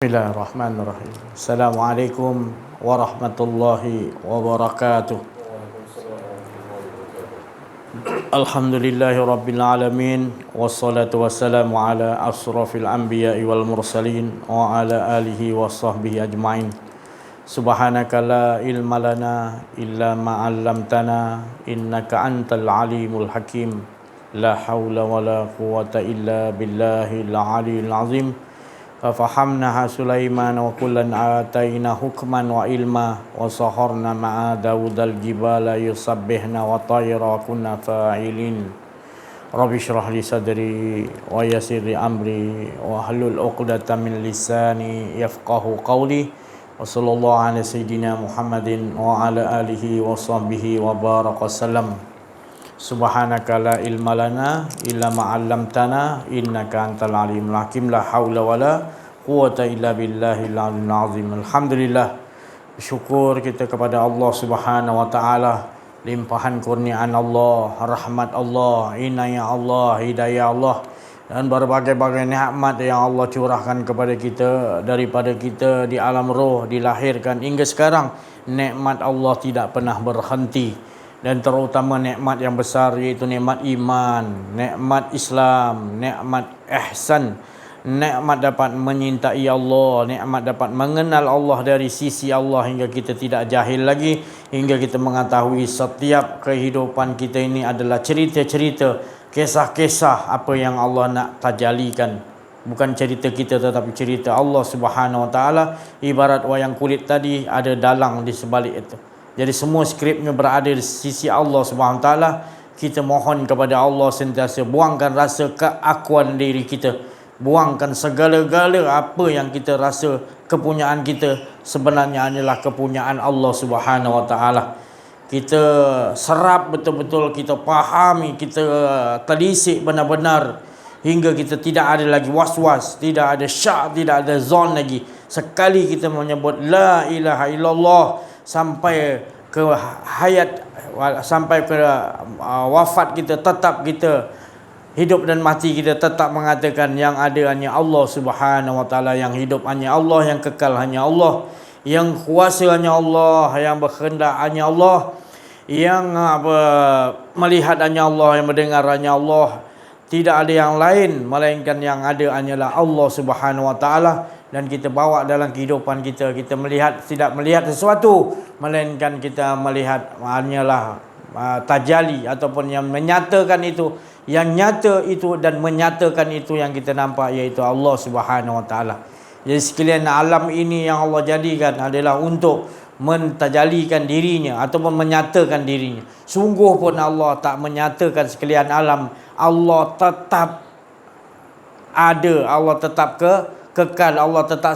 Bismillahirrahmanirrahim. Assalamualaikum warahmatullahi wabarakatuh. Alhamdulillahi rabbil alamin. Wassalatu wassalamu ala asrafil anbiya'i wal mursalin wa ala alihi wa sahbihi ajma'in. Subhanaka la ilma lana illa ma 'allamtana innaka antal alimul hakim. La haula wala quwwata illa billahil aliyyil azim. ففهمناها سليمان وكلا آتينا حكما وعلما وسخرنا مع داود الجبال يسبحن وطير وكنا فاعلين رب اشرح لي صدري ويسر لي أمري واحلل عقدة من لساني يفقه قولي وصلى الله على سيدنا محمد وعلى آله وصحبه وبارك وسلم. Subhanaka la ilma lana illa ma 'allamtana innaka antal alimul hakim. La haula wala quwwata illa billahil aliyyil azim. Alhamdulillah, syukur kita kepada Allah Subhanahu wa taala, limpahan kurniaan Allah, rahmat Allah, inayah Allah, hidayah Allah dan berbagai-bagai nikmat yang Allah curahkan kepada kita daripada kita di alam roh dilahirkan hingga sekarang. Nikmat Allah tidak pernah berhenti. Dan terutama nikmat yang besar iaitu nikmat iman, nikmat Islam, nikmat ihsan, nikmat dapat menyintai Allah, nikmat dapat mengenal Allah dari sisi Allah hingga kita tidak jahil lagi, hingga kita mengetahui setiap kehidupan kita ini adalah cerita-cerita, kisah-kisah apa yang Allah nak tajalikan. Bukan cerita kita tetapi cerita Allah Subhanahu wa taala. Ibarat wayang kulit tadi, ada dalang di sebalik itu. Jadi semua skripnya berada di sisi Allah Subhanahu Wa Taala. Kita mohon kepada Allah sentiasa buangkan rasa keakuan diri kita, buangkan segala-gala apa yang kita rasa kepunyaan kita sebenarnya adalah kepunyaan Allah Subhanahu Wa Taala. Kita serap betul-betul, kita fahami, kita telisik benar-benar hingga kita tidak ada lagi was-was, tidak ada syak, tidak ada zon lagi. Sekali kita menyebut la ilaha illallah sampai ke hayat, sampai ke wafat kita, tetap kita hidup dan mati kita tetap mengatakan yang ada hanya Allah Subhanahu wa taala, yang hidup hanya Allah, yang kekal hanya Allah, yang kuasa hanya Allah, yang berkehendak hanya Allah, yang melihat hanya Allah, yang mendengar hanya Allah. Tidak ada yang lain melainkan yang ada hanyalah Allah Subhanahu wa taala. Dan kita bawa dalam kehidupan kita, kita melihat, tidak melihat sesuatu melainkan kita melihat hanyalah tajali ataupun yang menyatakan itu, yang nyata itu dan menyatakan itu yang kita nampak, iaitu Allah Subhanahu wa taala. Jadi sekalian alam ini yang Allah jadikan adalah untuk mentajalikan dirinya ataupun menyatakan dirinya. Sungguh pun Allah tak menyatakan sekalian alam, Allah tetap ada, Allah tetap kekal, Allah tetap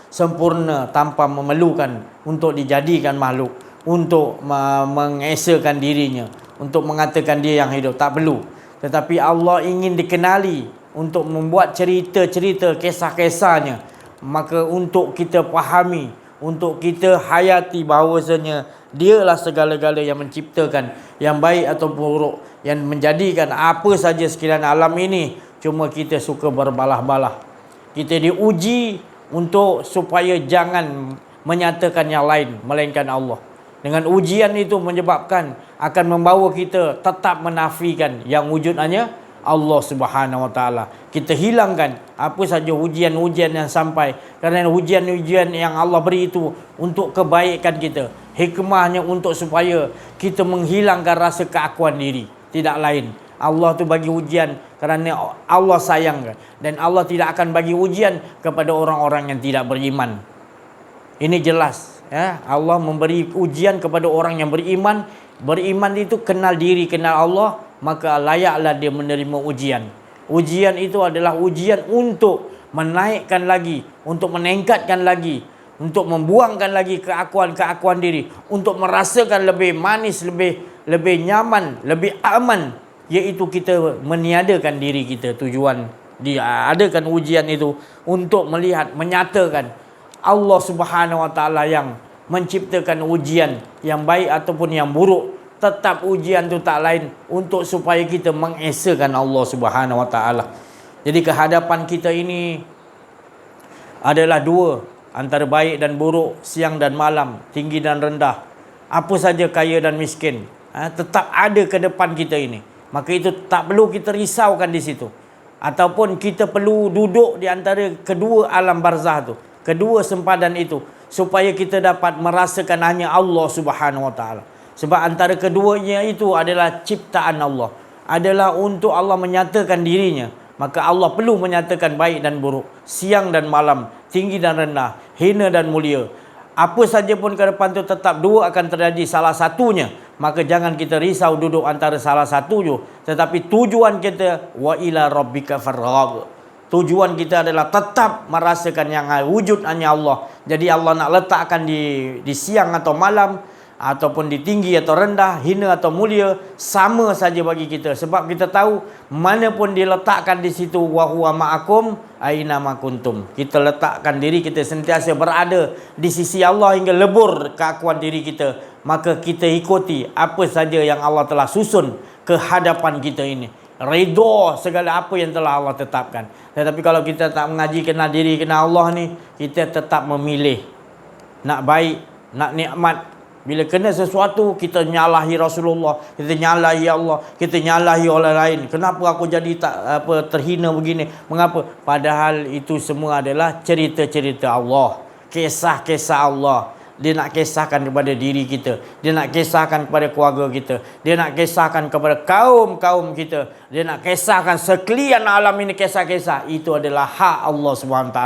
sempurna tanpa memerlukan untuk dijadikan makhluk, untuk mengesakan dirinya, untuk mengatakan dia yang hidup, tak perlu. Tetapi Allah ingin dikenali untuk membuat cerita-cerita, kisah-kisahnya. Maka untuk kita fahami, untuk kita hayati bahawasanya dialah segala-gala yang menciptakan, yang baik atau buruk, yang menjadikan apa saja sekalian alam ini. Cuma kita suka berbalah-balah. Kita diuji untuk supaya jangan menyatakan yang lain melainkan Allah. Dengan ujian itu menyebabkan akan membawa kita tetap menafikan yang wujud hanya Allah Subhanahu wa taala. Kita hilangkan apa saja ujian-ujian yang sampai, kerana ujian-ujian yang Allah beri itu untuk kebaikan kita. Hikmahnya untuk supaya kita menghilangkan rasa keakuan diri, tidak lain. Allah tu bagi ujian kerana Allah sayang, dan Allah tidak akan bagi ujian kepada orang-orang yang tidak beriman. Ini jelas, ya. Allah memberi ujian kepada orang yang beriman. Beriman itu kenal diri, kenal Allah, maka layaklah dia menerima ujian. Ujian itu adalah ujian untuk menaikkan lagi, untuk meningkatkan lagi, untuk membuangkan lagi keakuan-keakuan diri, untuk merasakan lebih manis, lebih nyaman, lebih aman, iaitu kita meniadakan diri kita. Tujuan diadakan ujian itu untuk melihat, menyatakan Allah Subhanahu wa taala yang menciptakan ujian yang baik ataupun yang buruk. Tetap ujian itu tak lain untuk supaya kita mengesakan Allah Subhanahu wa taala. Jadi kehadapan kita ini adalah dua, antara baik dan buruk, siang dan malam, tinggi dan rendah, apa saja kaya dan miskin, tetap ada ke depan kita ini. Maka itu tak perlu kita risaukan di situ. Ataupun kita perlu duduk di antara kedua alam barzah tu, kedua sempadan itu, supaya kita dapat merasakan hanya Allah Subhanahu Wa Taala. Sebab antara keduanya itu adalah ciptaan Allah, adalah untuk Allah menyatakan dirinya. Maka Allah perlu menyatakan baik dan buruk, siang dan malam, tinggi dan rendah, hina dan mulia. Apa saja pun ke depan tu tetap dua akan terjadi salah satunya. Maka jangan kita risau duduk antara salah satu je. Tetapi tujuan kita wa ila rabbika farghab. Tujuan kita adalah tetap merasakan yang wujud hanya Allah. Jadi Allah nak letakkan di siang atau malam, ataupun di tinggi atau rendah, hina atau mulia, sama saja bagi kita. Sebab kita tahu mana pun diletakkan di situ, wa huwa ma'akum aina ma kuntum. Kita letakkan diri kita sentiasa berada di sisi Allah hingga lebur keakuan diri kita. Maka kita ikuti apa saja yang Allah telah susun ke hadapan kita ini. Redha segala apa yang telah Allah tetapkan. Tetapi kalau kita tak mengaji kenal diri, kenal Allah ni, kita tetap memilih nak baik, nak nikmat. Bila kena sesuatu, kita nyalahi Rasulullah, kita nyalahi Allah, kita nyalahi orang lain. Kenapa aku jadi terhina begini? Mengapa? Padahal itu semua adalah cerita-cerita Allah, kisah-kisah Allah. Dia nak kisahkan kepada diri kita, dia nak kisahkan kepada keluarga kita, dia nak kisahkan kepada kaum-kaum kita, dia nak kisahkan sekalian alam ini kisah-kisah. Itu adalah hak Allah SWT.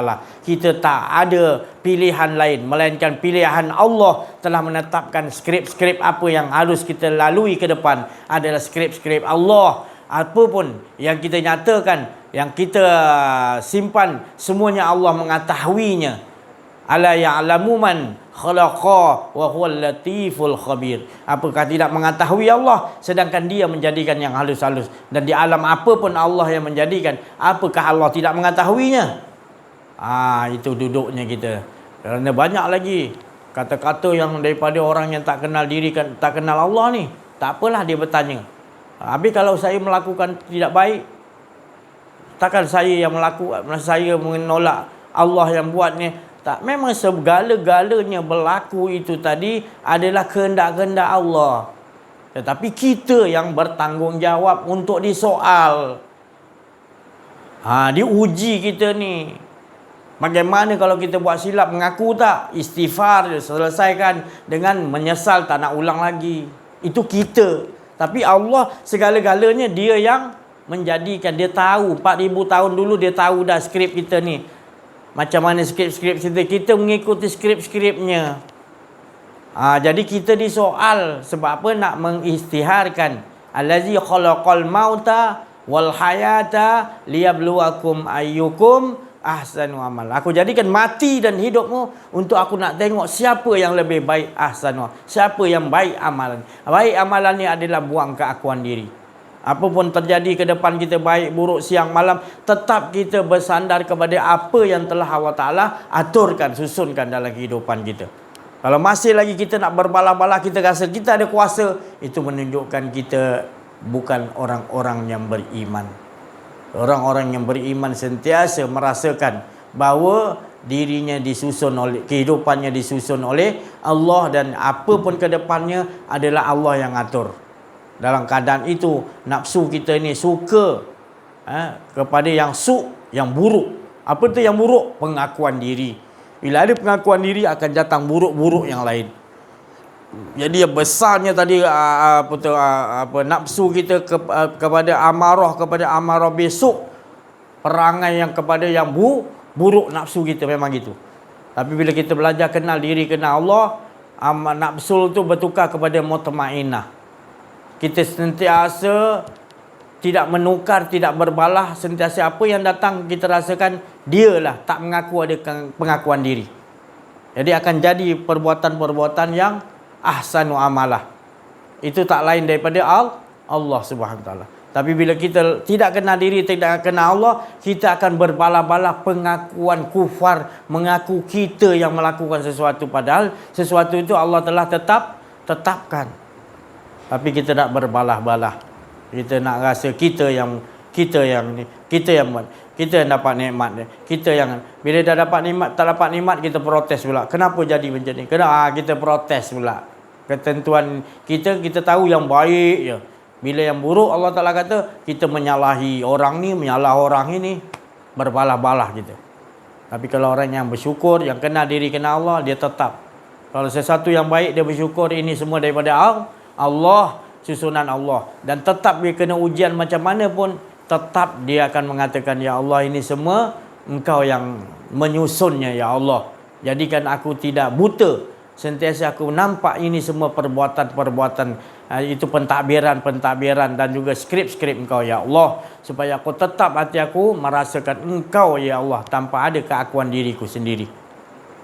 Kita tak ada pilihan lain, melainkan pilihan Allah telah menetapkan skrip-skrip apa yang harus kita lalui ke depan adalah skrip-skrip Allah. Apa pun yang kita nyatakan, yang kita simpan, semuanya Allah mengetahuinya. Ala ya'lamu man khalaqa wa huwal latiful khabir. Apakah tidak mengetahui Allah, sedangkan dia menjadikan yang halus-halus. Dan di alam apa pun Allah yang menjadikan, apakah Allah tidak mengetahuinya? Itu duduknya kita. Kerana banyak lagi kata-kata yang daripada orang yang tak kenal diri, tak kenal Allah ni. Tak apalah dia bertanya, habis kalau saya melakukan tidak baik, takkan saya yang melakukan, saya menolak Allah yang buat ni? Tak, memang segala-galanya berlaku itu tadi adalah kehendak-kehendak Allah. Tetapi kita yang bertanggungjawab untuk disoal. Diuji kita ni. Bagaimana kalau kita buat silap, mengaku tak? Istighfar, selesaikan dengan menyesal, tak nak ulang lagi. Itu kita. Tapi Allah segala-galanya dia yang menjadikan. Dia tahu 4,000 tahun dulu dia tahu dah skrip kita ni. Macam mana skrip-skrip kita mengikuti skrip-skripnya. Jadi kita disoal sebab apa? Nak mengisytiharkan. Allazi khalaqal mauta wal hayata liyabluwakum ayyukum ahsanu amal. Aku jadikan mati dan hidupmu untuk aku nak tengok siapa yang lebih baik ahsanu. Siapa yang baik amalan. Baik amalan ni adalah buang keakuan diri. Apapun terjadi ke depan kita, baik, buruk, siang, malam, tetap kita bersandar kepada apa yang telah Allah Ta'ala aturkan, susunkan dalam kehidupan kita. Kalau masih lagi kita nak berbalah-balah, kita rasa kita ada kuasa, itu menunjukkan kita bukan orang-orang yang beriman. Orang-orang yang beriman sentiasa merasakan bahawa dirinya disusun oleh, kehidupannya disusun oleh Allah, dan apa pun ke depannya adalah Allah yang atur. Dalam keadaan itu, nafsu kita ni suka kepada yang yang buruk. Apa tu yang buruk? Pengakuan diri. Bila ada pengakuan diri, akan datang buruk-buruk yang lain. Jadi besarnya tadi nafsu kita kepada amarah besok, perangai yang kepada yang buruk, nafsu kita memang gitu. Tapi bila kita belajar kenal diri, kenal Allah, nafsu tu bertukar kepada mutmainnah. Kita sentiasa tidak menukar, tidak berbalah. Sentiasa apa yang datang kita rasakan, dialah, tak mengaku ada pengakuan diri. Jadi akan jadi perbuatan-perbuatan yang ahsanu amalah. Itu tak lain daripada Allah Subhanahu Wa Taala. Tapi bila kita tidak kenal diri, tidak kenal Allah, kita akan berbalah-balah pengakuan kufar, mengaku kita yang melakukan sesuatu, padahal sesuatu itu Allah telah tetapkan. Tapi kita nak berbalah-balah. Kita nak rasa kita yang buat. Kita yang dapat nikmat dia. Kita yang bila dah dapat nikmat, tak dapat nikmat, kita protes pula. Kenapa jadi macam ni? Kenapa kita protes pula? Ketentuan kita tahu yang baik je. Bila yang buruk Allah Ta'ala kata, kita menyalahi orang ni, menyalah orang ini, berbalah-balah kita. Tapi kalau orang yang bersyukur, yang kenal diri, kenal Allah, dia tetap. Kalau sesuatu yang baik, dia bersyukur, ini semua daripada Allah, susunan Allah. Dan tetap dia kena ujian macam mana pun, tetap dia akan mengatakan, ya Allah, ini semua Engkau yang menyusunnya, ya Allah. Jadikan aku tidak buta. Sentiasa aku nampak ini semua perbuatan-perbuatan, itu pentadbiran dan juga skrip-skrip Engkau, ya Allah. Supaya aku tetap hati aku merasakan Engkau, ya Allah, tanpa ada keakuan diriku sendiri.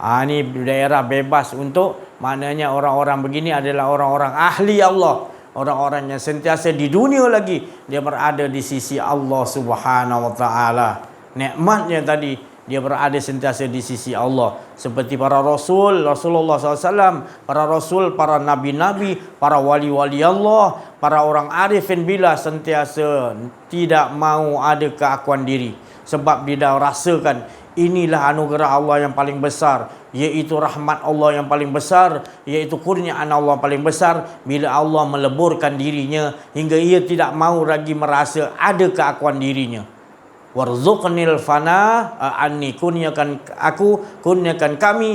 Ini daerah bebas untuk, maknanya orang-orang begini adalah orang-orang ahli Allah. Orang-orang yang sentiasa di dunia lagi, dia berada di sisi Allah Subhanahu Wa Ta'ala. Nikmatnya tadi, dia berada sentiasa di sisi Allah. Seperti para Rasul, Rasulullah SAW, para Rasul, para Nabi-Nabi, para wali-wali Allah, para orang arifin billah sentiasa tidak mau ada keakuan diri. Sebab dia dah rasakan, inilah anugerah Allah yang paling besar, iaitu rahmat Allah yang paling besar, iaitu kurniaan Allah paling besar. Bila Allah meleburkan dirinya hingga ia tidak mahu lagi merasa ada keakuan dirinya. Warzuqnil fana anni, kurniakan kami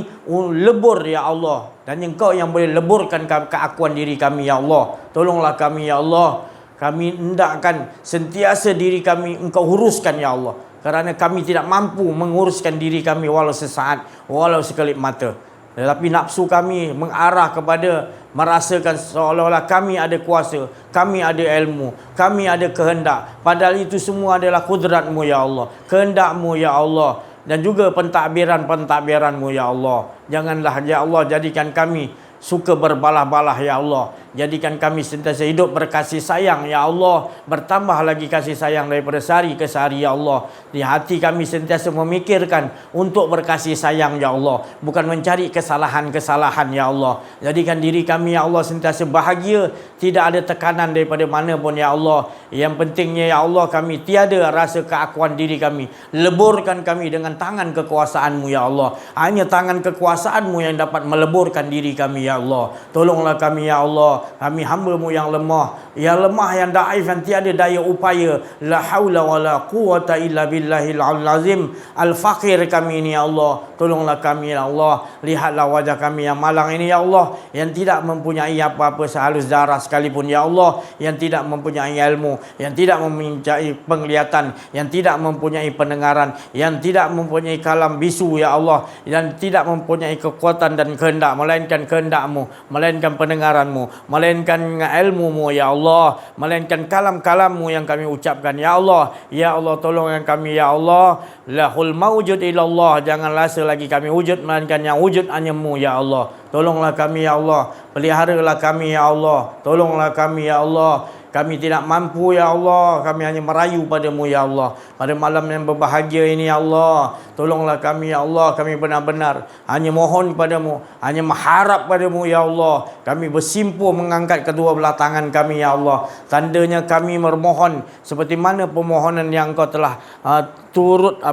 lebur, ya Allah. Dan Engkau yang boleh leburkan keakuan diri kami, ya Allah. Tolonglah kami, ya Allah. Kami hendakkan sentiasa diri kami Engkau uruskan, ya Allah. Kerana kami tidak mampu menguruskan diri kami walau sesaat, walau sekelip mata. Tetapi nafsu kami mengarah kepada merasakan seolah-olah kami ada kuasa, kami ada ilmu, kami ada kehendak. Padahal itu semua adalah kudratmu, ya Allah. Kehendakmu, ya Allah. Dan juga pentadbiran-pentadbiranmu, ya Allah. Janganlah, ya Allah, jadikan kami suka berbalah-balah, ya Allah. Jadikan kami sentiasa hidup berkasih sayang, ya Allah. Bertambah lagi kasih sayang daripada sehari ke sehari, ya Allah. Di hati kami sentiasa memikirkan untuk berkasih sayang, ya Allah. Bukan mencari kesalahan-kesalahan, ya Allah. Jadikan diri kami, ya Allah, sentiasa bahagia. Tidak ada tekanan daripada mana pun, ya Allah. Yang pentingnya, ya Allah, kami tiada rasa keakuan diri kami. Leburkan kami dengan tangan kekuasaanmu, ya Allah. Hanya tangan kekuasaanmu yang dapat meleburkan diri kami, ya Allah. Tolonglah kami, ya Allah. Kami hamba-Mu yang lemah, yang daif, yang tiada daya upaya. La haula wa la quwata illa billahil azim. Al-faqir kami ini, ya Allah. Tolonglah kami, ya Allah. Lihatlah wajah kami yang malang ini, ya Allah. Yang tidak mempunyai apa-apa sehalus darah sekalipun, ya Allah. Yang tidak mempunyai ilmu, yang tidak mempunyai penglihatan, yang tidak mempunyai pendengaran, yang tidak mempunyai kalam bisu, ya Allah. Yang tidak mempunyai kekuatan dan kehendak, melainkan kehendak-Mu, melainkan pendengaran-Mu, melainkan ilmu-Mu, ya Allah. Melainkan kalam-kalam-Mu yang kami ucapkan, ya Allah. Ya Allah, tolongkan kami, ya Allah. Lahul mawjud ilallah. Jangan rasa lagi kami wujud, melainkan yang wujud hanya-Mu, ya Allah. Tolonglah kami, ya Allah. Peliharalah kami, ya Allah. Tolonglah kami, ya Allah. Kami tidak mampu, ya Allah. Kami hanya merayu padamu, ya Allah. Pada malam yang berbahagia ini, ya Allah. Tolonglah kami, ya Allah. Kami benar-benar hanya mohon padamu, hanya mengharap padamu, ya Allah. Kami bersimpuh mengangkat kedua belah tangan kami, ya Allah. Tandanya kami memohon seperti mana permohonan yang Engkau telah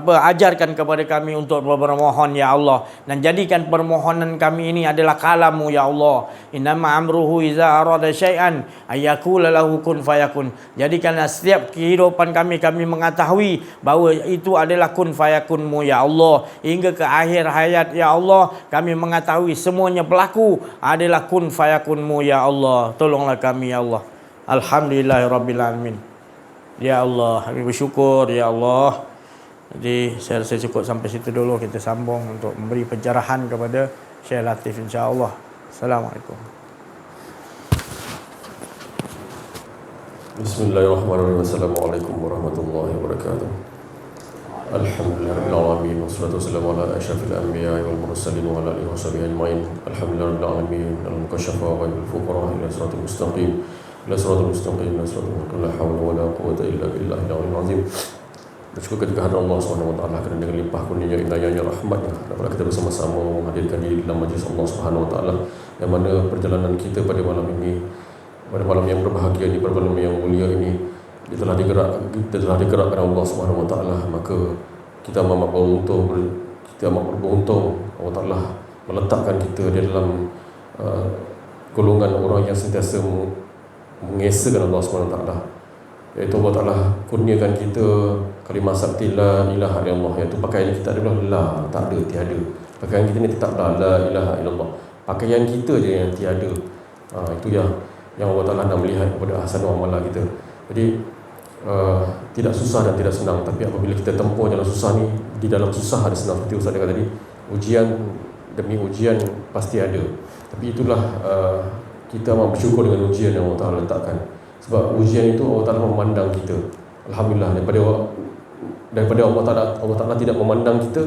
ajarkan kepada kami untuk bermohon, ya Allah. Dan jadikan permohonan kami ini adalah kalam-Mu, ya Allah. Innama amruhu iza arada syai'an ayyakula lahu kun fayakun. Jadikanlah setiap kehidupan kami mengetahui bahawa itu adalah kun fayakun-Mu, ya Allah. Hingga ke akhir hayat, ya Allah, kami mengetahui semuanya berlaku adalah kun fayakun-Mu, ya Allah. Tolonglah kami, ya Allah. Alhamdulillahirabbil alamin. Ya Allah, kami bersyukur, ya Allah. Jadi saya rasa cukup sampai situ dulu. Kita sambung untuk memberi pencerahan kepada Syekh Latif, insya-Allah. Assalamualaikum. Bismillahirrahmanirrahim. Assalamualaikum warahmatullahi wabarakatuh. Alhamdulillahirabbil alamin wassalatu wassalamu ala asyrafil anbiya'i wal mursalin wa ala alihi washabihi ajmain. Alhamdulillahirabbil alamin al-mukashafa wa al-fuqara ila siratal mustaqim. Ila siratal mustaqim, ila siratal mustaqim. La haula wa la quwwata illa billahil aliyyil azim. Bersyukur kepada Allah Subhanahu wa taala kerana dengan limpah kurnia inayahnya rahmatnya dapat kita bersama-sama menghadirkan diri dalam majlis Allah Subhanahu wa taala, yang mana perjalanan kita pada malam ini, pada malam yang berbahagia ini, pada malam yang mulia ini, kita telah digerakkan Allah Subhanahu Wa Taala, maka kita amat beruntung Allah Taala meletakkan kita di dalam golongan orang yang sentiasa mengesahkan Allah Subhanahu Wa Taala, iaitu Allah Taala kurniakan kita kalimah sakti la ilaha illallah, iaitu pakaian kita adalah la, tak ada, tiada. Pakaian kita ni tetaplah la ilaha illallah, pakaian kita je yang tiada. Itu yang Allah Taala nak melihat kepada hasanah amalan kita. Jadi tidak susah dan tidak senang, tapi apabila kita tempuh jalan susah ni, di dalam susah ada senang, seperti Ustaz kata tadi, ujian demi ujian pasti ada. Tapi itulah kita amat bersyukur dengan ujian yang Allah Taala letakkan. Sebab ujian itu Allah Taala memandang kita. Alhamdulillah, daripada Allah Taala tidak memandang kita,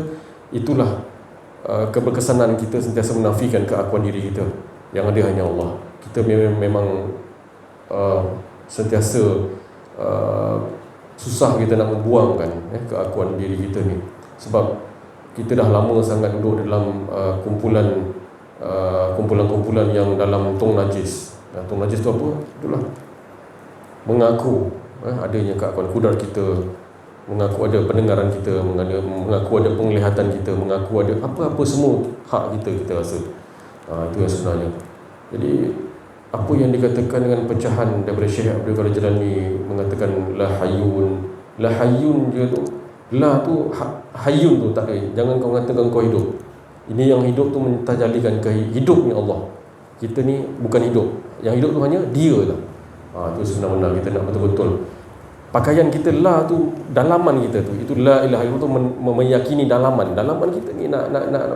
itulah keberkesanan kita sentiasa menafikan keakuan diri kita. Yang ada hanya Allah. Kita memang sentiasa susah kita nak membuangkan keakuan diri kita ni. Sebab kita dah lama sangat duduk dalam kumpulan-kumpulan yang dalam tong najis. Tong najis tu apa? Itulah mengaku adanya keakuan kudar kita, mengaku ada pendengaran kita, mengaku ada penglihatan kita, mengaku ada apa-apa semua hak kita rasa. Itu yang sebenarnya. Jadi apa yang dikatakan dengan pecahan daripada Syekh Abdul Qadir Jilani mengatakan la hayyun je tu, la tu hayyun tu tak ada. Jangan kau katakan kau hidup. Ini yang hidup tu mentajalikan ke hidupnya Allah. Kita ni bukan hidup. Yang hidup tu hanya dia lah. Itu sebenarnya kita nak betul-betul pakaian kita la tu, dalaman kita tu, itu la ilaha illallah tu meyakini dalaman kita ni nak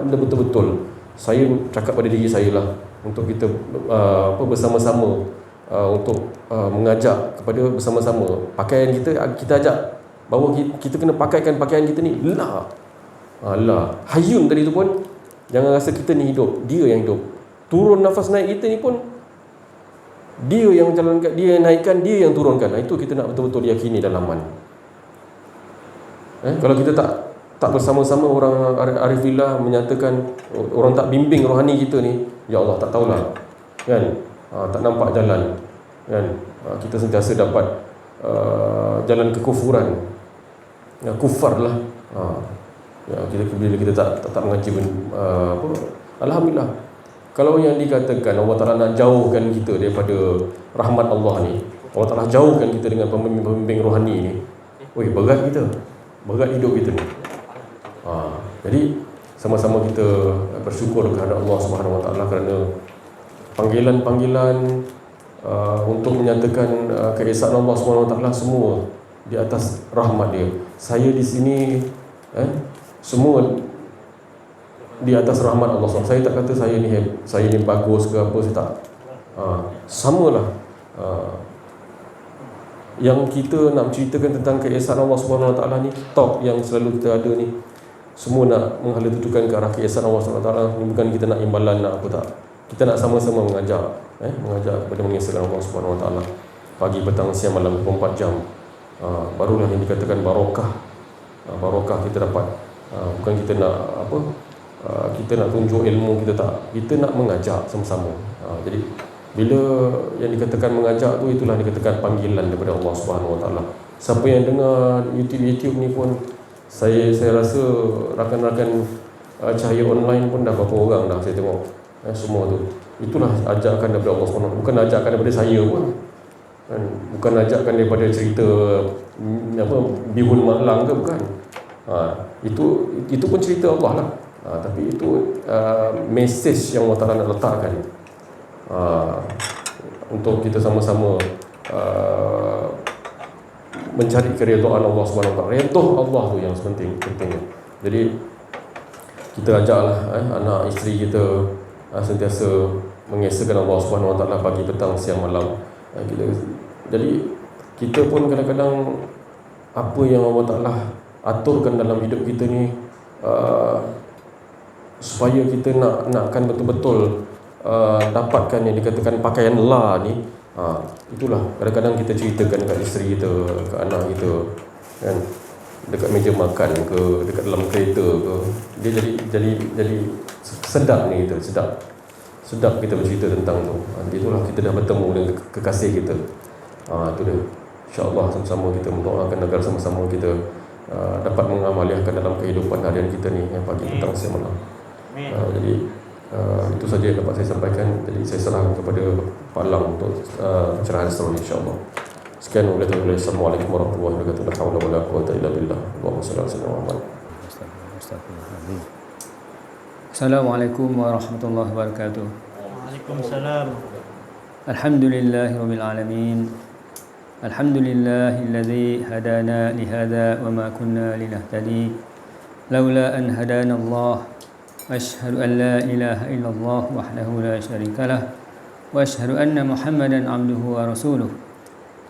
betul-betul. Saya cakap pada diri saya lah, untuk kita bersama-sama untuk mengajak kepada bersama-sama pakaian kita ajak bahawa kita kena pakaikan pakaian kita ni la hayyun. Tadi tu pun jangan rasa kita ni hidup, dia yang hidup. Turun nafas naik kita ni pun dia yang jalankan, dia yang naikkan, dia yang turunkan. Itu kita nak betul-betul yakini dalaman. Kalau kita tak bersama-sama orang arif billah menyatakan, orang tak bimbing rohani kita ni, ya Allah tak tahulah kan, tak nampak jalan kan, kita sentiasa dapat jalan kekufuran, kufar lah. Bila kita tak mengaji alhamdulillah. Kalau yang dikatakan Allah Ta'ala nak jauhkan kita daripada rahmat Allah ni, Allah Ta'ala jauhkan kita dengan pembimbing rohani ni, berat kita, berat hidup kita ni. Jadi sama-sama kita bersyukur kepada Allah Subhanahu Wa Taala kerana panggilan-panggilan untuk menyatakan keesaan Allah Subhanahu Wa Taala semua di atas rahmat dia. Saya di sini semua di atas rahmat Allah SWT. Saya tak kata saya ni bagus ke apa, saya tak. Samalah. Yang kita nak ceritakan tentang keesaan Allah Subhanahu Wa Taala ni, talk yang selalu kita ada ni, semua nak menghala tujukan ke arah keesaan Allah SWT. Ini bukan kita nak imbalan, nak apa tak. Kita nak sama-sama mengajak kepada mengesahkan Allah Subhanahu Wa Taala. Pagi, petang, siang, malam 24 jam. Barulah yang dikatakan barakah. Barakah kita dapat. Bukan kita nak kita nak tunjuk ilmu, kita tak. Kita nak mengajak sama-sama. Jadi bila yang dikatakan mengajak tu, itulah dikatakan panggilan daripada Allah Subhanahu Wa Taala. Siapa yang dengar YouTube ni pun, saya rasa rakan-rakan Cahaya Online pun dah berapa orang dah saya tengok semua tu. Itulah ajakan daripada Allah SWT. Bukan ajakan daripada saya pun kan? Bukan ajakan daripada cerita Bihun Malang ke, bukan. Itu pun cerita Allah lah. Tapi itu message yang Allah Ta'ala nak letakkan untuk kita sama-sama mencari keridhaan Allah Subhanahu Wa Taala. Redha Allah tu yang pentingnya. Jadi kita ajaklah anak isteri kita sentiasa mengesahkan Allah Subhanahu Wa Taala pagi, petang, siang, malam. Jadi kita pun kadang-kadang apa yang Allah Ta'ala aturkan dalam hidup kita ni, supaya kita nakkan betul-betul dapatkan yang dikatakan pakaian la ni. Itulah kadang-kadang kita ceritakan dekat isteri kita, ke anak kita kan, dekat meja makan ke, dekat dalam kereta ke, dia jadi sedap ni kita, sedap kita bercerita tentang tu. Itulah kita dah bertemu dengan kekasih kita. Itu dia. InsyaAllah sama-sama kita mendoakan agar sama-sama kita dapat mengamaliahkan dalam kehidupan harian kita ni yang pagi, petang, siang, malam. Jadi itu saja yang dapat saya sampaikan. Jadi saya serahkan kepada Pak Lang untuk pencerahan seterusnya insyaAllah. Sekian, Assalamualaikum warahmatullahi wabarakatuh. La haula wala quwwata illa billah. Allahumma shalli ala sayyidina Muhammad. Assalamualaikum warahmatullahi wabarakatuh. Waalaikumsalam. Alhamdulillahirabbil alamin. Alhamdulillahilladzi hadana li hadza wa ma kunna linahtadi laula an hadana Allah. Asyhadu an la ilaha illallah wahdahu la syarikalah wa asyhadu anna Muhammadan abduhu wa rasuluh.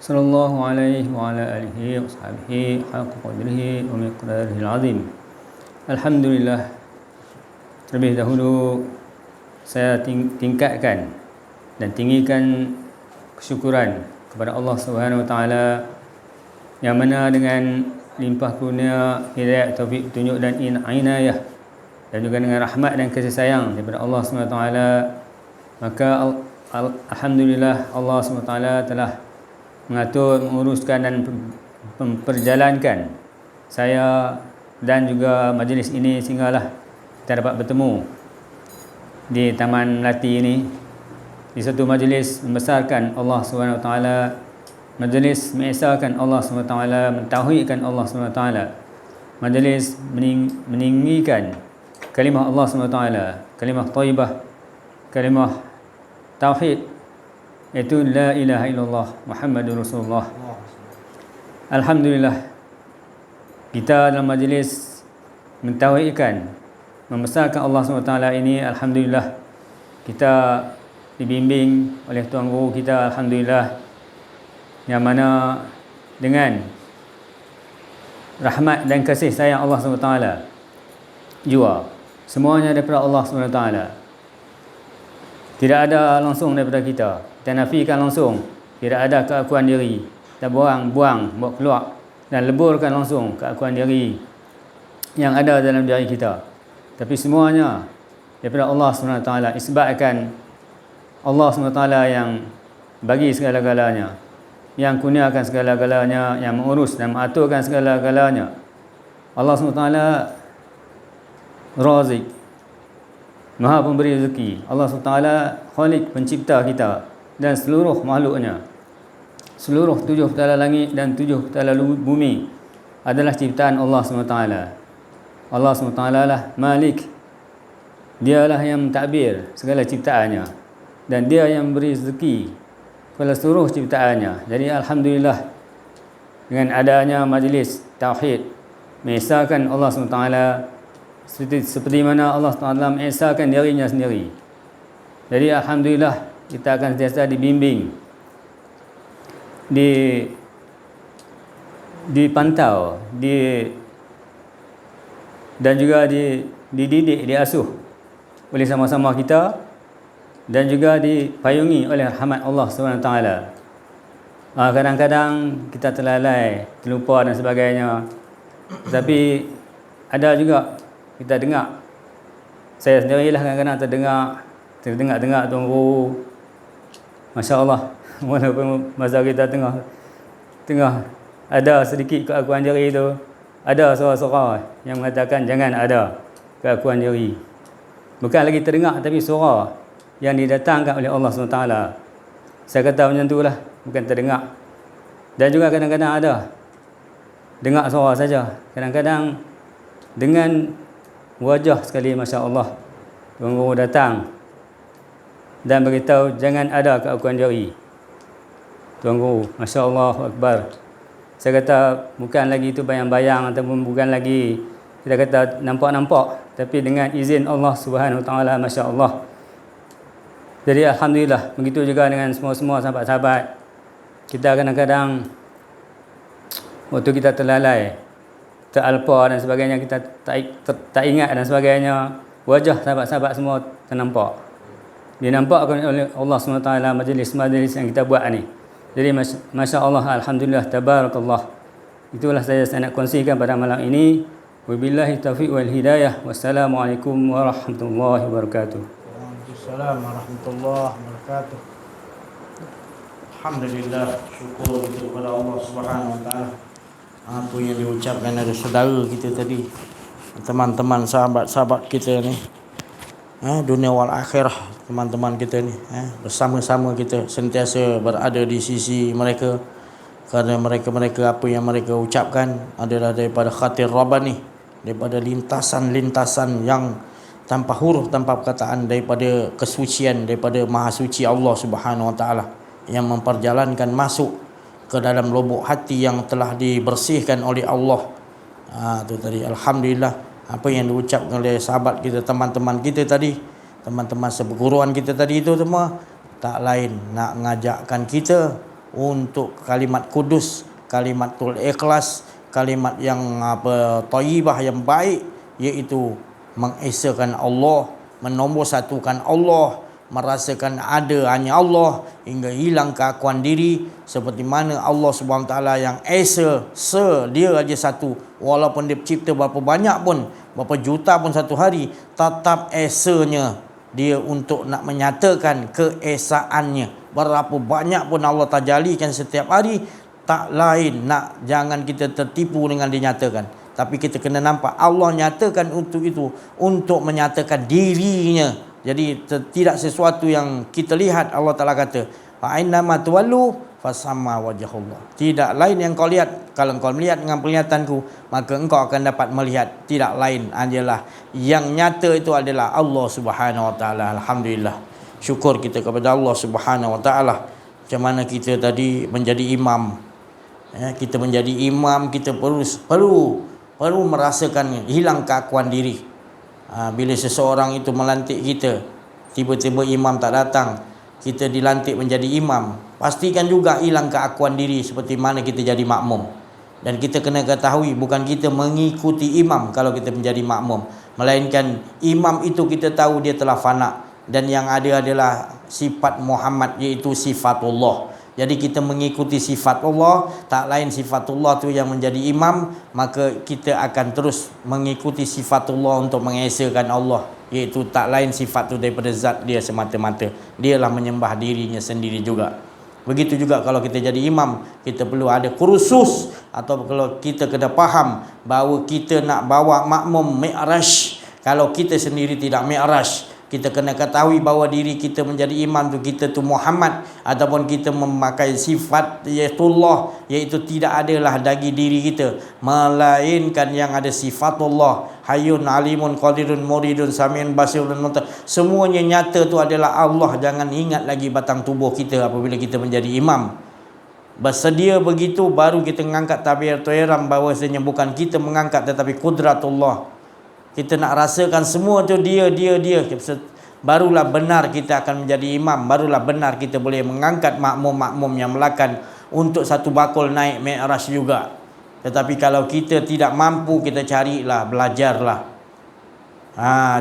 Sallallahu alaihi wa ala alihi wa sahbihi haqqa qadrihi wa miqdarihil azim. Alhamdulillah, terlebih dahulu saya tingkatkan dan tinggikan kesyukuran kepada Allah Subhanahu wa taala yang mana dengan limpah kurnia hidayah, taufik, petunjuk dan inayah dan juga dengan rahmat dan kasih sayang daripada Allah Subhanahu wa taala, maka alhamdulillah Allah Subhanahu wa taala telah mengatur, menguruskan dan memperjalankan saya dan juga majlis ini sehinggalah kita dapat bertemu di Taman Melati ini, di satu majlis membesarkan Allah SWT, majlis mengesahkan Allah SWT, mentauhidkan Allah SWT, majlis meninggikan kalimah Allah SWT, kalimah thayyibah, kalimah tauhid, iaitu la ilaha illallah Muhammadur Rasulullah. Alhamdulillah, kita dalam majlis mentauhidkan, membesarkan Allah SWT ini, alhamdulillah kita dibimbing oleh Tuan Guru kita, alhamdulillah, yang mana dengan rahmat dan kasih sayang Allah SWT jua, semuanya daripada Allah SWT, tidak ada langsung daripada kita. Kita nafikan langsung, tidak ada keakuan diri. Kita buang, bawa keluar dan leburkan langsung keakuan diri yang ada dalam diri kita. Tapi semuanya daripada Allah SWT, isbatkan Allah SWT yang bagi segala-galanya, yang kurniakan segala-galanya, yang mengurus dan mengaturkan segala-galanya. Allah SWT Razik, Maha pemberi rezeki. Allah SWT Khalik, pencipta kita dan seluruh makhluknya. Seluruh 7 petala langit dan 7 petala bumi adalah ciptaan Allah SWT. Allah SWT lah Malik, dialah yang mentadbir segala ciptaannya dan dia yang memberi rezeki kepada seluruh ciptaannya. Jadi alhamdulillah, dengan adanya majlis tauhid mengesahkan Allah SWT seperti mana Allah SWT mengesahkan dirinya sendiri. Jadi alhamdulillah, kita akan sentiasa dibimbing, dipantau, dan juga dididik, diasuh oleh sama-sama kita dan juga dipayungi oleh rahmat Allah SWT. Kadang-kadang kita terlalai, terlupa dan sebagainya. Tapi ada juga kita dengar, saya sendirilah kadang-kadang terdengar Tuan Guru, Masya Allah, walaupun masa kita tengah ada sedikit keakuan diri itu, ada suara-suara yang mengatakan jangan ada keakuan diri. Bukan lagi terdengar, tapi suara yang didatangkan oleh Allah SWT. Saya kata macam itulah, bukan terdengar. Dan juga kadang-kadang ada dengar suara saja, kadang-kadang dengan wajah sekali, Masya Allah, Tuan Guru datang dan beritahu jangan ada keakuan diri. Tuan Guru, Masya Allah Akbar. Saya kata bukan lagi itu bayang-bayang ataupun bukan lagi kita kata nampak-nampak, tapi dengan izin Allah Subhanahu Wa Taala, Masya Allah. Jadi alhamdulillah, begitu juga dengan semua sahabat-sahabat. Kita kadang-kadang waktu kita terlalai, teralpa dan sebagainya, kita tak ingat dan sebagainya, wajah sahabat-sahabat semua ternampak. Dinampakkan oleh Allah SWT majlis-majlis yang kita buat ni. Jadi Masya Allah, alhamdulillah, tabarakallah. Itulah saya nak kongsikan pada malam ini. Wabillahi taufiq wal hidayah. Wassalamualaikum warahmatullahi wabarakatuh. Waalaikumsalam warahmatullahi wabarakatuh. Alhamdulillah, syukur kita kepada Allah Subhanahu Wa Taala. Apa yang diucapkan oleh saudara kita tadi, teman-teman sahabat-sahabat kita ni, dunia wal akhirah, teman-teman kita ni, bersama-sama kita sentiasa berada di sisi mereka, kerana mereka apa yang mereka ucapkan adalah daripada khatir Rabbani, daripada lintasan-lintasan yang tanpa huruf, tanpa perkataan, daripada kesucian, daripada maha suci Allah Subhanahu Wa Taala, yang memperjalankan masuk ke dalam lubuk hati yang telah dibersihkan oleh Allah. Tu tadi, alhamdulillah, apa yang diucapkan oleh sahabat kita, teman-teman kita tadi, teman-teman seperguruan kita tadi, itu semua tak lain nak ngajakkan kita untuk kalimat kudus, kalimatul ikhlas, kalimat yang thayyibah, yang baik, iaitu mengesakan Allah, menombor satukan Allah, merasakan ada hanya Allah hingga hilang keakuan diri, seperti mana Allah Subhanahu Taala yang esa, dia aja satu, walaupun dia cipta berapa banyak pun, berapa juta pun satu hari, tetap esanya dia untuk nak menyatakan keesaannya. Berapa banyak pun Allah tajalikan setiap hari, tak lain nak jangan kita tertipu dengan dinyatakan, tapi kita kena nampak Allah nyatakan untuk itu, untuk menyatakan dirinya. Jadi tidak sesuatu yang kita lihat. Allah Ta'ala kata, fa'inama tuwallu fasamma wajhullah. Tidak lain yang kau lihat, kalau kau melihat dengan penglihatanku, maka engkau akan dapat melihat tidak lain adalah yang nyata itu adalah Allah Subhanahu Wa Ta'ala. Alhamdulillah, syukur kita kepada Allah Subhanahu Wa Ta'ala. Macam mana kita tadi menjadi imam, kita menjadi imam, kita perlu merasakan hilang keakuan diri. Bila seseorang itu melantik kita, tiba-tiba imam tak datang, kita dilantik menjadi imam, pastikan juga hilang keakuan diri seperti mana kita jadi makmum. Dan kita kena ketahui, bukan kita mengikuti imam kalau kita menjadi makmum, melainkan imam itu kita tahu dia telah fana, dan yang ada adalah sifat Muhammad, iaitu sifatullah. Jadi kita mengikuti sifat Allah, tak lain sifatullah tu yang menjadi imam, maka kita akan terus mengikuti sifatullah untuk mengesakan Allah, iaitu tak lain sifat tu daripada zat dia semata-mata. Dialah menyembah dirinya sendiri juga. Begitu juga kalau kita jadi imam, kita perlu ada kursus, atau kalau kita kena faham bahawa kita nak bawa makmum mi'raj. Kalau kita sendiri tidak mi'raj, kita kena ketahui bahawa diri kita menjadi imam tu, kita tu Muhammad, ataupun kita memakai sifat yaitullah, iaitu tidak adalah dari diri kita, melainkan yang ada sifatullah, hayyun alimun qadirun muridun samiun basirun muta. Semuanya nyata tu adalah Allah. Jangan ingat lagi batang tubuh kita apabila kita menjadi imam. Bersedia begitu baru kita mengangkat takbiratul ihram, bahawasanya bukan kita mengangkat tetapi kudratullah. Kita nak rasakan semua tu dia. Barulah benar kita akan menjadi imam. Barulah benar kita boleh mengangkat makmum-makmum yang melakukan untuk satu bakul naik mi'raj juga. Tetapi kalau kita tidak mampu, kita carilah, belajarlah.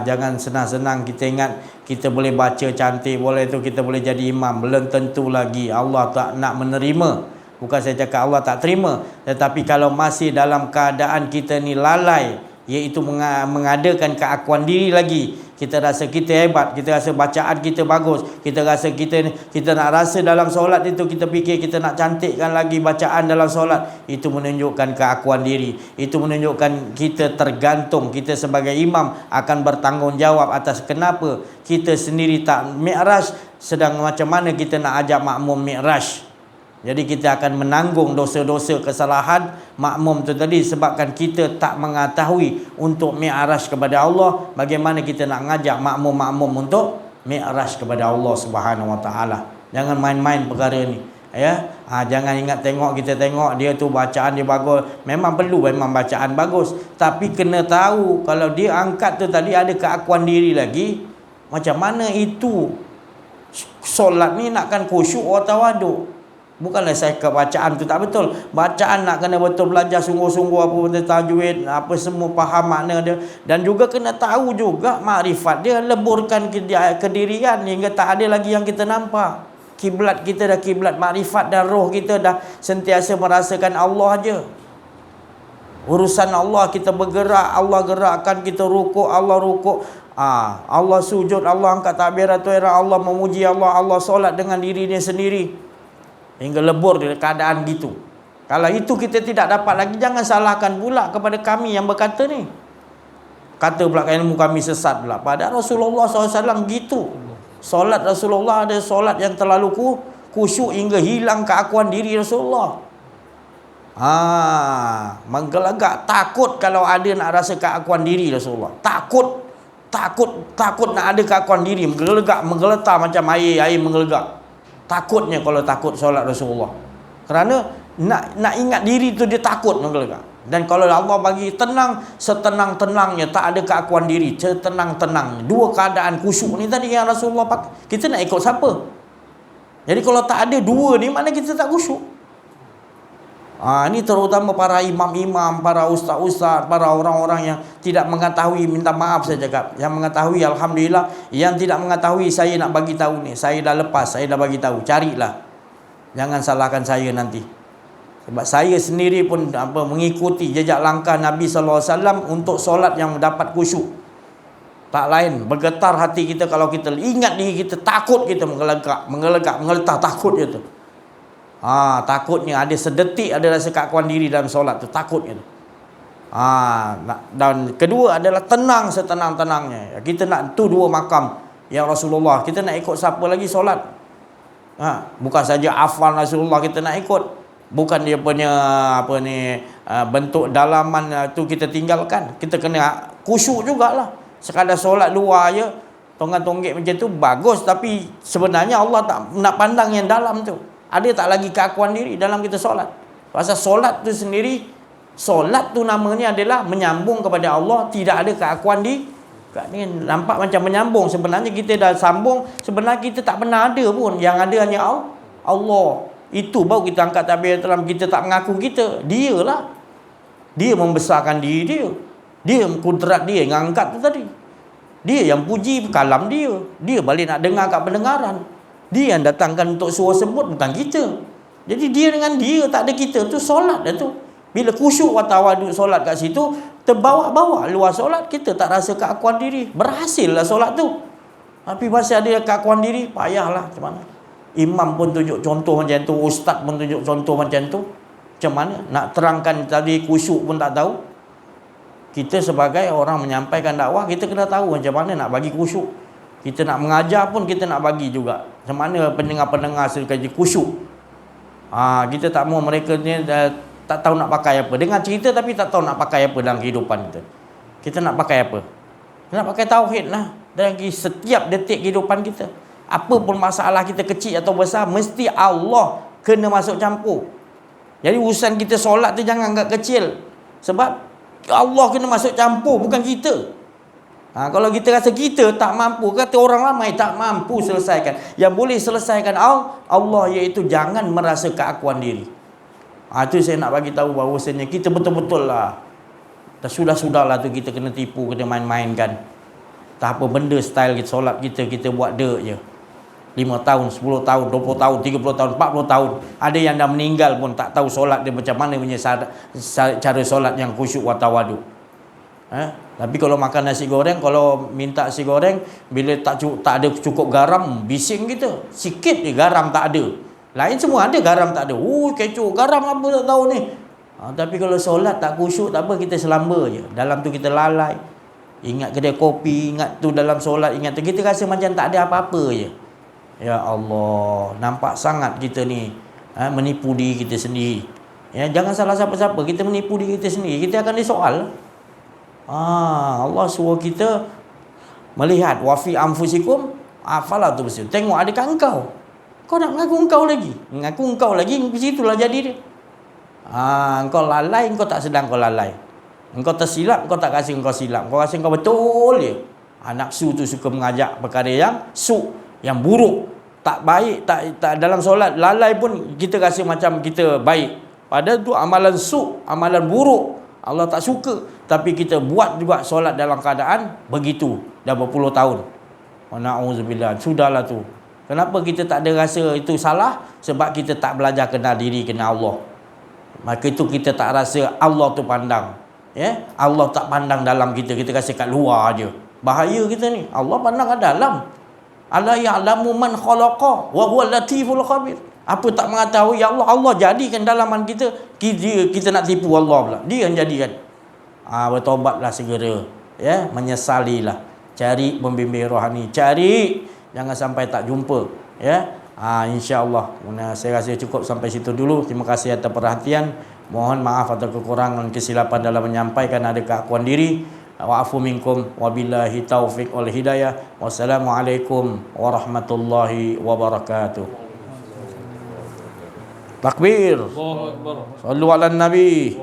Jangan senang-senang kita ingat kita boleh baca cantik, boleh tu kita boleh jadi imam. Belum tentu lagi Allah tak nak menerima. Bukan saya cakap Allah tak terima, tetapi kalau masih dalam keadaan kita ni lalai, iaitu mengadakan keakuan diri lagi, kita rasa kita hebat, kita rasa bacaan kita bagus, kita rasa kita nak rasa dalam solat itu, kita fikir kita nak cantikkan lagi bacaan dalam solat, itu menunjukkan keakuan diri. Itu menunjukkan kita tergantung, kita sebagai imam akan bertanggungjawab atas kenapa kita sendiri tak mi'raj, sedang macam mana kita nak ajak makmum mi'raj. Jadi kita akan menanggung dosa-dosa kesalahan makmum tu tadi, sebabkan kita tak mengetahui untuk mi'raj kepada Allah. Bagaimana kita nak ngajak makmum-makmum untuk mi'raj kepada Allah Subhanahu Wa Taala. Jangan main-main perkara ni, ya. Jangan ingat kita tengok dia tu bacaan dia bagus. Memang perlu, memang bacaan bagus, tapi kena tahu kalau dia angkat tu tadi ada keakuan diri lagi, macam mana itu solat ni nakkan khusyuk atau tawaduk. Bukanlah saya ke bacaan tu tak betul. Bacaan nak kena betul, belajar sungguh-sungguh apa benda tajwid, apa semua faham makna dia. Dan juga kena tahu juga makrifat dia, leburkan kedirian hingga tak ada lagi yang kita nampak. Kiblat kita dah kiblat makrifat, dan roh kita dah sentiasa merasakan Allah aja. Urusan Allah, kita bergerak, Allah gerakkan, kita rukuk, Allah rukuk. Allah sujud, Allah angkat takbiratul ihram, Allah memuji Allah, Allah solat dengan dirinya sendiri. hingga lebur di keadaan gitu. Kalau itu kita tidak dapat lagi, jangan salahkan pula kepada kami yang berkata ni. Kata pula ilmu kami sesat pula. Padahal Rasulullah SAW gitu. Solat Rasulullah ada solat yang terlalu khusyuk hingga hilang keakuan diri Rasulullah. Menggelegak, takut kalau ada nak rasa keakuan diri Rasulullah. Takut nak ada keakuan diri, menggelegak, menggeletar macam air menggelegak. Takutnya kalau takut solat Rasulullah. Kerana nak ingat diri tu dia takut menggelegak. Dan kalau Allah bagi tenang, setenang-tenangnya, tak ada keakuan diri, setenang-tenangnya. Dua keadaan khusyuk ni tadi yang Rasulullah pakai. Kita nak ikut siapa? Jadi kalau tak ada dua ni, mana kita tak khusyuk? Ini terutama para imam-imam, para ustaz-ustaz, para orang-orang yang tidak mengetahui, minta maaf saya cakap. Yang mengetahui, alhamdulillah. Yang tidak mengetahui, saya nak bagi tahu ni. Saya dah lepas, saya dah bagi tahu. Carilah. Jangan salahkan saya nanti. Sebab saya sendiri pun mengikuti jejak langkah Nabi SAW untuk solat yang dapat khusyuk. Tak lain, bergetar hati kita kalau kita ingat diri kita, takut kita menggelegak, menggeletar, takut je tu. Takutnya ada sedetik ada rasa keakuan diri dalam solat tu, takutnya tu. Dan kedua adalah tenang setenang-tenangnya. Kita nak tu dua makam yang Rasulullah. Kita nak ikut siapa lagi solat? Bukan saja hafal Rasulullah kita nak ikut. Bukan dia punya bentuk dalaman tu kita tinggalkan. Kita kena khusyuk jugalah. Sekadar solat luar je, tonggak-tonggak macam tu bagus, tapi sebenarnya Allah tak nak pandang yang dalam tu. Ada tak lagi keakuan diri dalam kita solat? Pasal solat tu sendiri, solat tu namanya adalah menyambung kepada Allah, tidak ada keakuan diri. Nampak macam menyambung, sebenarnya kita dah sambung, sebenarnya kita tak pernah ada pun, yang ada hanya Allah. Itu baru kita angkat takbir dalam, kita tak mengaku kita. Dialah. Dia membesarkan diri dia. Dia kudrat dia yang angkat tu tadi. Dia yang puji kalam dia. Dia balik nak dengar kat pendengaran. Dia yang datangkan untuk suruh sebut, bukan kita. Jadi dia dengan dia, tak ada kita. Tu solat dah tu. Bila khusyuk wa tawaduk solat kat situ, terbawa-bawa luar solat, kita tak rasa keakuan diri. Berhasillah solat tu. Tapi masih ada keakuan diri, payahlah macam mana. Imam pun tunjuk contoh macam tu, ustaz pun tunjuk contoh macam tu. Macam mana nak terangkan tadi khusyuk pun tak tahu. Kita sebagai orang menyampaikan dakwah, kita kena tahu macam mana nak bagi khusyuk. Kita nak mengajar pun kita nak bagi juga. Macam mana pendengar-pendengar sekali khusyuk. Kita tak mau mereka ni tak tahu nak pakai apa. Dengar cerita tapi tak tahu nak pakai apa dalam kehidupan kita. Kita nak pakai apa? Nak pakai tauhid lah dalam setiap detik kehidupan kita. Apa pun masalah kita kecil atau besar, mesti Allah kena masuk campur. Jadi urusan kita solat tu jangan anggap kecil. Sebab Allah kena masuk campur, bukan kita. Kalau kita rasa kita tak mampu, kata orang ramai tak mampu selesaikan. Yang boleh selesaikan Allah, iaitu jangan merasa keakuan diri. Itu saya nak bagi tahu bahawasanya kita betul-betul lah. Sudah-sudahlah tu kita kena tipu, kena main-mainkan. Tak apa benda style kita solat kita buat dek je. 5 tahun, 10 tahun, 20 tahun, 30 tahun, 40 tahun. Ada yang dah meninggal pun tak tahu solat dia macam mana punya cara solat yang khusyuk wa tawaduk. Tapi kalau makan nasi goreng, kalau minta nasi goreng, bila tak ada cukup garam, bising kita. Sikit je garam tak ada. Lain semua ada, garam tak ada. Kecoh, garam apa tak tahu ni. Tapi kalau solat tak khusyuk, tak apa, kita selamba je. Dalam tu kita lalai. Ingat kedai kopi, ingat tu dalam solat, ingat tu. Kita rasa macam tak ada apa-apa je. Ya Allah, nampak sangat kita ni menipu diri kita sendiri. Jangan salah siapa-siapa, kita menipu diri kita sendiri, kita akan disoal. Allah suruh kita melihat wa fi anfusikum afala tubsirun. Tengok adakah engkau? Kau nak mengaku engkau lagi? Mengaku engkau lagi, situlah jadi dia. Engkau lalai, engkau tak sedang kau lalai. Engkau tersilap, engkau tak rasa engkau silap. Engkau rasa engkau betul je. Nafsu tu suka mengajak perkara yang yang buruk, tak baik, tak dalam solat lalai pun kita rasa macam kita baik. Padahal tu amalan amalan buruk. Allah tak suka. Tapi kita buat juga solat dalam keadaan begitu. Dah berpuluh tahun. Wa na'udzubillah. Sudahlah tu. Kenapa kita tak ada rasa itu salah? Sebab kita tak belajar kenal diri, kenal Allah. Maka itu kita tak rasa Allah tu pandang. Allah tak pandang dalam kita. Kita rasa kat luar je. Bahaya kita ni. Allah pandang kat dalam. Ala ya'lamu man khalaqa wa huwa latiful khabir. Apa tak mengetahui, ya Allah, Allah jadikan dalaman kita nak tipu Allah pula. Dia yang jadikan. Bertobatlah segera, ya, menyesalilah. Cari pembimbing rohani, cari, jangan sampai tak jumpa, ya. InsyaAllah. Saya rasa cukup sampai situ dulu. Terima kasih atas perhatian. Mohon maaf atas kekurangan kesilapan dalam menyampaikan, ada keakuan diri. Wa'afu minkum wabillahi taufiq wal hidayah. Wassalamualaikum warahmatullahi wabarakatuh. Takbir. Allahu Akbar. Sallu ala Nabi.